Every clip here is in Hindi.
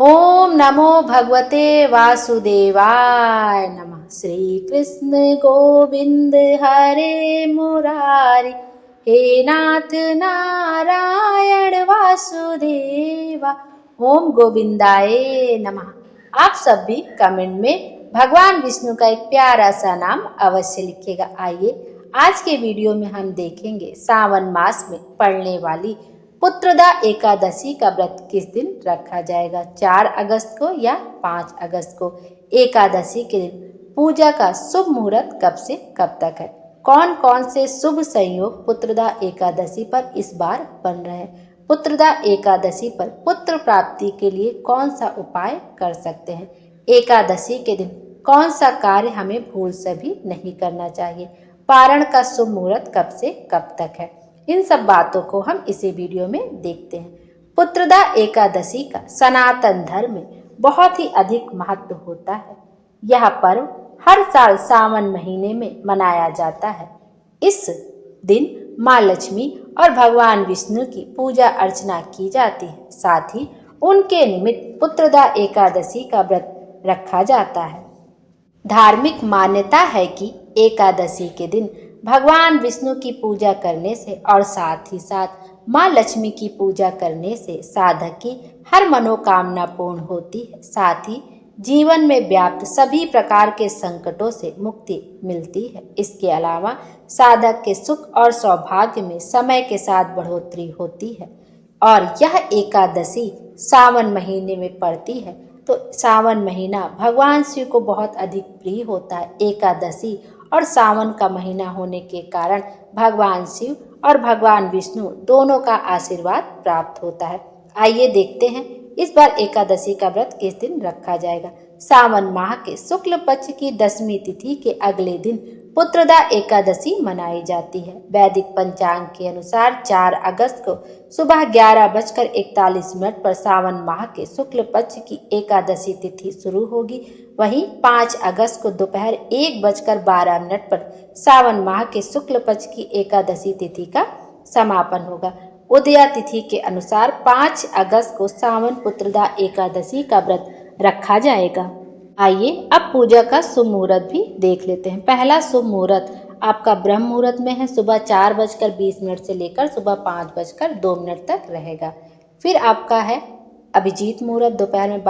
ओम नमो भगवते वासुदेवाय नमः। श्री कृष्ण गोविंद हरे मुरारी, हे नाथ नारायण वासुदेवा। ओम गोविंदाय नमः। आप सब भी कमेंट में भगवान विष्णु का एक प्यारा सा नाम अवश्य लिखिएगा। आइए आज के वीडियो में हम देखेंगे सावन मास में पड़ने वाली पुत्रदा एकादशी का व्रत किस दिन रखा जाएगा, 4 अगस्त को या 5 अगस्त को। एकादशी के दिन पूजा का शुभ मुहूर्त कब से कब तक है, कौन कौन से शुभ संयोग पुत्रदा एकादशी पर इस बार बन रहे हैं, पुत्रदा एकादशी पर पुत्र प्राप्ति के लिए कौन सा उपाय कर सकते हैं, एकादशी के दिन कौन सा कार्य हमें भूल से भी नहीं करना चाहिए, पारण का शुभ मुहूर्त कब से कब तक है, इन सब बातों को हम इसी वीडियो में देखते हैं। पुत्रदा एकादशी का सनातन धर्म में बहुत ही अधिक महत्व होता है। यह पर्व हर साल सावन महीने में मनाया जाता है। इस दिन माँ लक्ष्मी और भगवान विष्णु की पूजा अर्चना की जाती है। साथ ही उनके निमित्त पुत्रदा एकादशी का व्रत रखा जाता है। धार्मिक मान्यता है कि एकादशी के दिन भगवान विष्णु की पूजा करने से और साथ ही साथ माँ लक्ष्मी की पूजा करने से साधक की हर मनोकामना पूर्ण होती है। साथ ही जीवन में व्याप्त सभी प्रकार के संकटों से मुक्ति मिलती है। इसके अलावा साधक के सुख और सौभाग्य में समय के साथ बढ़ोतरी होती है। और यह एकादशी सावन महीने में पड़ती है, तो सावन महीना भगवान शिव को बहुत अधिक प्रिय होता है। एकादशी और सावन का महीना होने के कारण भगवान शिव और भगवान विष्णु दोनों का आशीर्वाद प्राप्त होता है। आइए देखते हैं इस बार एकादशी का व्रत किस दिन रखा जाएगा। सावन माह के शुक्ल पक्ष की 10वीं तिथि के अगले दिन पुत्रदा एकादशी मनाई जाती है। वैदिक पंचांग के अनुसार 4 अगस्त को सुबह 11:41 पर सावन माह के शुक्ल पक्ष की एकादशी तिथि शुरू होगी। वहीं 5 अगस्त को दोपहर 1:12 पर सावन माह के शुक्ल पक्ष की एकादशी तिथि का समापन होगा। उदया तिथि के अनुसार 5 अगस्त को सावन पुत्रदा एकादशी का व्रत रखा जाएगा। आइए अब पूजा का शुभ मुहूर्त भी देख लेते हैं। पहला शुभ मुहूर्त आपका ब्रह्म मुहूर्त में है, सुबह 4:20 से लेकर सुबह 5:02 तक रहेगा। फिर आपका है अभिजीत मुहूर्त, दोपहर में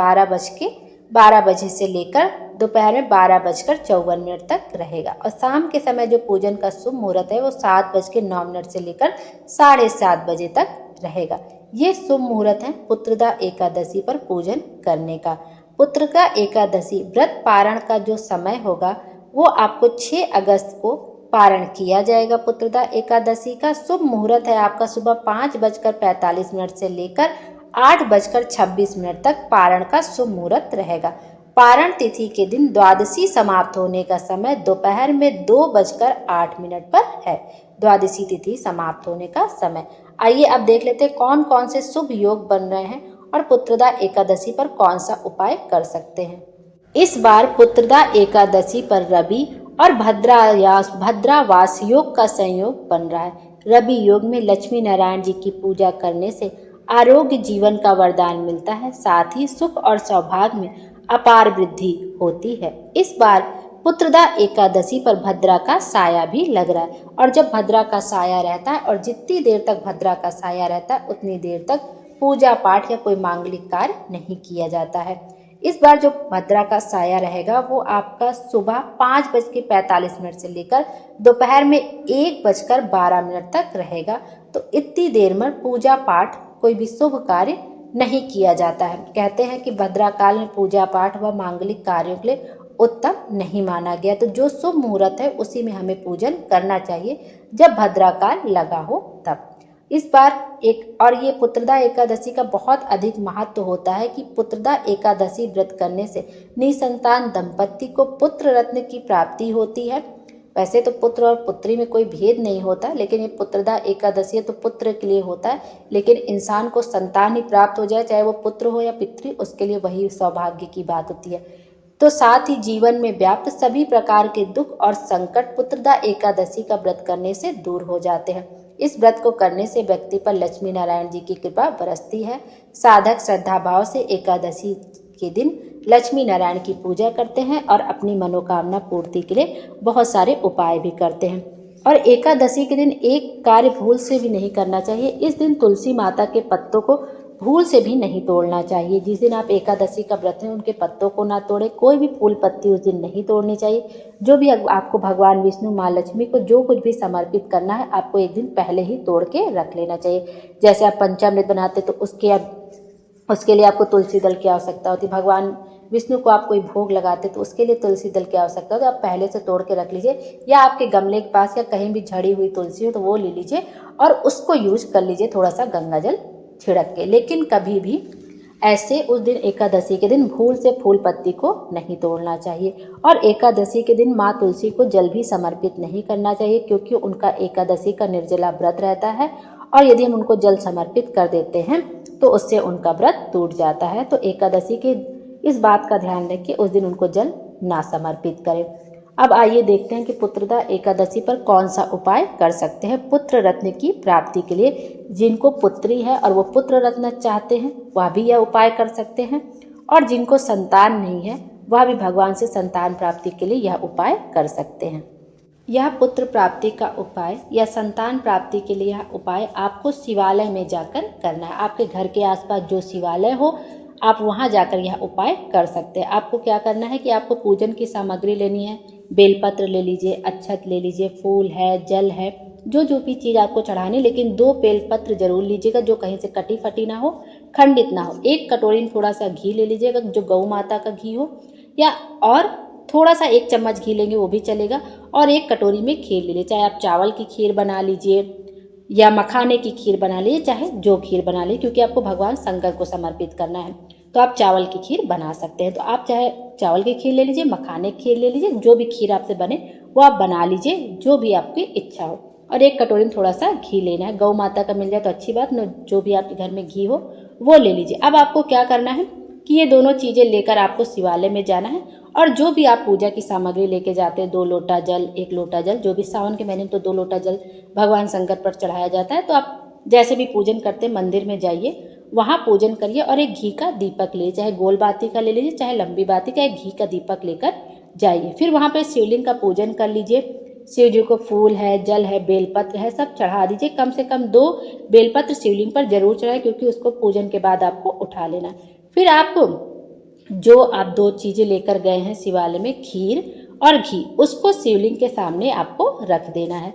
12 बजे से लेकर दोपहर में 12:54 तक रहेगा। और शाम के समय जो पूजन का शुभ मुहूर्त है वो 7:09 से लेकर 7:30 बजे तक रहेगा। ये शुभ मुहूर्त है पुत्रदा एकादशी पर पूजन करने का। पुत्रदा एकादशी व्रत पारण का जो समय होगा वो आपको 6 अगस्त को पारण किया जाएगा। पुत्रदा एकादशी का शुभ मुहूर्त है आपका सुबह 5:45 से लेकर 8:26 तक पारण का शुभ मुहूर्त रहेगा। पारण तिथि के दिन द्वादशी समाप्त होने का समय दोपहर में 2:08 पर है। द्वादशी तिथि समाप्त होने का समय। आइए अब देख लेते हैं कौन कौन से शुभ योग बन रहे हैं और पुत्रदा एकादशी पर कौन सा उपाय कर सकते हैं। इस बार पुत्रदा एकादशी पर रवि और भद्रावास योग का संयोग बन रहा है। रवि योग में लक्ष्मी नारायण जी की पूजा करने से आरोग्य जीवन का वरदान मिलता है। साथ ही सुख और सौभाग्य में अपार वृद्धि होती है। इस बार पुत्रदा एकादशी पर भद्रा का साया भी लग रहा है। और जब भद्रा का साया रहता है और जितनी देर तक भद्रा का साया रहता है उतनी देर तक पूजा पाठ या कोई मांगलिक कार्य नहीं किया जाता है। इस बार जो भद्रा का साया रहेगा वो आपका सुबह 5:45 से लेकर दोपहर में 1:12 तक रहेगा। तो इतनी देर में पूजा पाठ कोई भी शुभ कार्य नहीं किया जाता है। कहते हैं कि भद्रा काल में पूजा पाठ व मांगलिक कार्यों के लिए उत्तम नहीं माना गया। तो जो शुभ मुहूर्त है उसी में हमें पूजन करना चाहिए जब भद्रा काल लगा हो तब। इस बार एक और ये पुत्रदा एकादशी का बहुत अधिक महत्व होता है कि पुत्रदा एकादशी व्रत करने से निसंतान दंपत्ति को पुत्र रत्न की प्राप्ति होती है। वैसे तो पुत्र और पुत्री में कोई भेद नहीं होता, लेकिन ये पुत्रदा एकादशी तो पुत्र के लिए होता है। लेकिन इंसान को संतान ही प्राप्त हो जाए, चाहे वो पुत्र हो या पितृ, उसके लिए वही सौभाग्य की बात होती है। तो साथ ही जीवन में व्याप्त सभी प्रकार के दुख और संकट पुत्रदा एकादशी का व्रत करने से दूर हो जाते हैं। इस व्रत को करने से व्यक्ति पर लक्ष्मी नारायण जी की कृपा बरसती है। साधक श्रद्धा भाव से एकादशी के दिन लक्ष्मी नारायण की पूजा करते हैं और अपनी मनोकामना पूर्ति के लिए बहुत सारे उपाय भी करते हैं। और एकादशी के दिन एक कार्य भूल से भी नहीं करना चाहिए। इस दिन तुलसी माता के पत्तों को भूल से भी नहीं तोड़ना चाहिए। जिस दिन आप एकादशी का व्रत है उनके पत्तों को ना तोड़ें। कोई भी फूल पत्ती उस दिन नहीं तोड़नी चाहिए। जो भी आपको भगवान विष्णु माँ लक्ष्मी को जो कुछ भी समर्पित करना है आपको एक दिन पहले ही तोड़ के रख लेना चाहिए। जैसे आप पंचामृत बनाते तो उसके लिए आपको तुलसी दल की आवश्यकता होती है। भगवान विष्णु को आप कोई भोग लगाते तो उसके लिए तुलसी दल की आवश्यकता हो, तो आप पहले से तोड़ के रख लीजिए। या आपके गमले के पास या कहीं भी झड़ी हुई तुलसी हो तो वो ले लीजिए और उसको यूज कर लीजिए थोड़ा सा गंगा जल छिड़क के। लेकिन कभी भी ऐसे उस दिन एकादशी के दिन भूल से फूल पत्ती को नहीं तोड़ना चाहिए। और एकादशी के दिन माँ तुलसी को जल भी समर्पित नहीं करना चाहिए, क्योंकि उनका एकादशी का निर्जला व्रत रहता है और यदि हम उनको जल समर्पित कर देते हैं तो उससे उनका व्रत टूट जाता है। तो एकादशी के इस बात का ध्यान रखें, उस दिन उनको जल ना समर्पित करें। अब आइए देखते हैं कि पुत्रदा एकादशी पर कौन सा उपाय कर सकते हैं पुत्र रत्न की प्राप्ति के लिए। जिनको पुत्री है और वो पुत्र रत्न चाहते हैं वह भी यह उपाय कर सकते हैं, और जिनको संतान नहीं है वह भी भगवान से संतान प्राप्ति के लिए यह उपाय कर सकते हैं। यह पुत्र प्राप्ति का उपाय या संतान प्राप्ति के लिए यह उपाय आपको शिवालय में जाकर करना है। आपके घर के आसपास जो शिवालय हो आप वहां जाकर यह उपाय कर सकते हैं। आपको क्या करना है कि आपको पूजन की सामग्री लेनी है। बेलपत्र ले लीजिए, अक्षत ले लीजिए, फूल है, जल है, जो भी चीज़ आपको चढ़ानी, लेकिन 2 बेलपत्र जरूर लीजिएगा जो कहीं से कटी फटी ना हो, खंडित ना हो। 1 कटोरी में थोड़ा सा घी ले लीजिएगा जो गौ माता का घी हो, या और थोड़ा सा 1 चम्मच घी लेंगे वो भी चलेगा। और 1 कटोरी में खीर ले लीजिए। चाहे आप चावल की खीर बना लीजिए या मखाने की खीर बना लीजिए, चाहे जो खीर बना लीजिए, क्योंकि आपको भगवान शंकर को समर्पित करना है तो आप चावल की खीर बना सकते हैं। तो आप चाहे चावल की खीर ले लीजिए, मखाने की खीर ले लीजिए, जो भी खीर आपसे बने वो आप बना लीजिए, जो भी आपकी इच्छा हो। और 1 कटोरी में थोड़ा सा घी लेना है। गौ माता का मिल जाए तो अच्छी बात, न जो भी आपके घर में घी हो वो ले लीजिए। अब आपको क्या करना है कि ये दोनों चीज़ें लेकर आपको शिवालय में जाना है, और जो भी आप पूजा की सामग्री लेके जाते हैं, 2 लोटा जल, 1 लोटा जल, जो भी सावन के महीने में तो 2 लोटा जल भगवान शंकर पर चढ़ाया जाता है। तो आप जैसे भी पूजन करते हैं मंदिर में जाइए, वहाँ पूजन करिए और एक घी का दीपक ले, चाहे गोल बाती का ले लीजिए, चाहे लंबी बाती का, एक घी का दीपक लेकर जाइए। फिर वहाँ पे शिवलिंग का पूजन कर लीजिए। शिव जी को फूल है, जल है, बेलपत्र है, सब चढ़ा दीजिए। कम से कम 2 बेलपत्र शिवलिंग पर जरूर चढ़ाए, क्योंकि उसको पूजन के बाद आपको उठा लेना। फिर आप जो आप 2 चीज़ें लेकर गए हैं शिवालय में, खीर और घी, उसको शिवलिंग के सामने आपको रख देना है।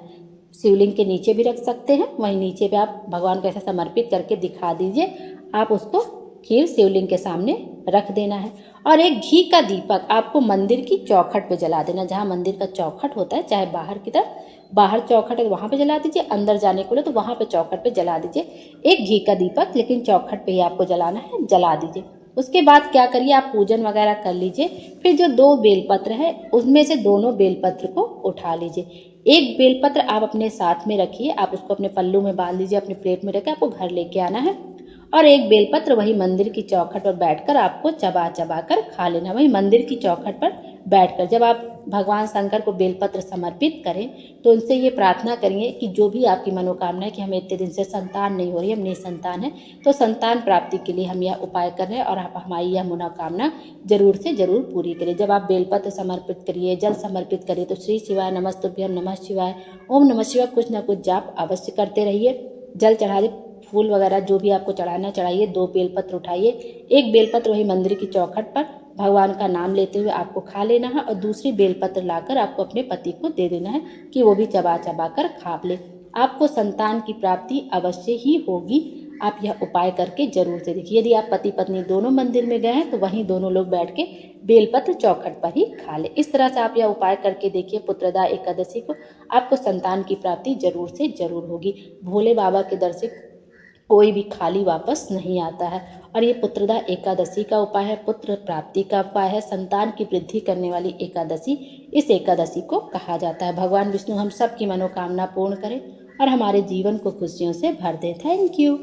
शिवलिंग के नीचे भी रख सकते हैं, वहीं नीचे पे आप भगवान को ऐसा समर्पित करके दिखा दीजिए। आप उसको खीर शिवलिंग के सामने रख देना है। और एक घी का दीपक आपको मंदिर की चौखट पे जला देना। जहाँ मंदिर का चौखट होता है, चाहे बाहर की तरफ, बाहर चौखट है वहाँ पे जला दीजिए, अंदर जाने को ले तो वहाँ पे चौखट पे जला दीजिए एक घी का दीपक, लेकिन चौखट पे ही आपको जलाना है, जला दीजिए। उसके बाद क्या करिए, आप पूजन वगैरह कर लीजिए। फिर जो 2 बेलपत्र है उसमें से दोनों बेलपत्र को उठा लीजिए। एक बेलपत्र आप अपने साथ में रखिए, आप उसको अपने पल्लू में बांध लीजिए, अपने प्लेट में रखकर आपको घर लेके आना है। और एक बेलपत्र वही मंदिर की चौखट पर बैठकर आपको चबा चबा कर खा लेना। वही मंदिर की चौखट पर बैठकर जब आप भगवान शंकर को बेलपत्र समर्पित करें तो उनसे ये प्रार्थना करिए कि जो भी आपकी मनोकामना है कि हमें इतने दिन से संतान नहीं हो रही, हम निसंतान है, तो संतान प्राप्ति के लिए हम यह उपाय कर रहे हैं और आप हमारी यह मनोकामना जरूर से जरूर पूरी करिए। जब आप बेलपत्र समर्पित करिए, जल समर्पित करिए तो श्री शिवाय नमस्तुभ्यम, नमः शिवाय, ओम नमः शिवाय कुछ ना कुछ जाप अवश्य करते रहिए। जल चढ़ा दे, फूल वगैरह जो भी आपको चढ़ाना चढ़ाइए। 2 बेलपत्र उठाइए, एक बेलपत्र वही मंदिर की चौखट पर भगवान का नाम लेते हुए आपको खा लेना है, और दूसरी बेलपत्र लाकर आपको अपने पति को दे देना है कि वो भी चबा चबा कर खा ले। आपको संतान की प्राप्ति अवश्य ही होगी। आप यह उपाय करके जरूर से देखिए। यदि आप पति पत्नी दोनों मंदिर में गए हैं तो वहीं दोनों लोग बैठ के बेलपत्र चौखट पर ही खा ले। इस तरह से आप यह उपाय करके देखिए पुत्रदा एकादशी को, आपको संतान की प्राप्ति जरूर से जरूर होगी। भोले बाबा के दर से कोई भी खाली वापस नहीं आता है। और ये पुत्रदा एकादशी का उपाय है, पुत्र प्राप्ति का उपाय है, संतान की वृद्धि करने वाली एकादशी इस एकादशी को कहा जाता है। भगवान विष्णु हम सब की मनोकामना पूर्ण करें और हमारे जीवन को खुशियों से भर दे। Thank you.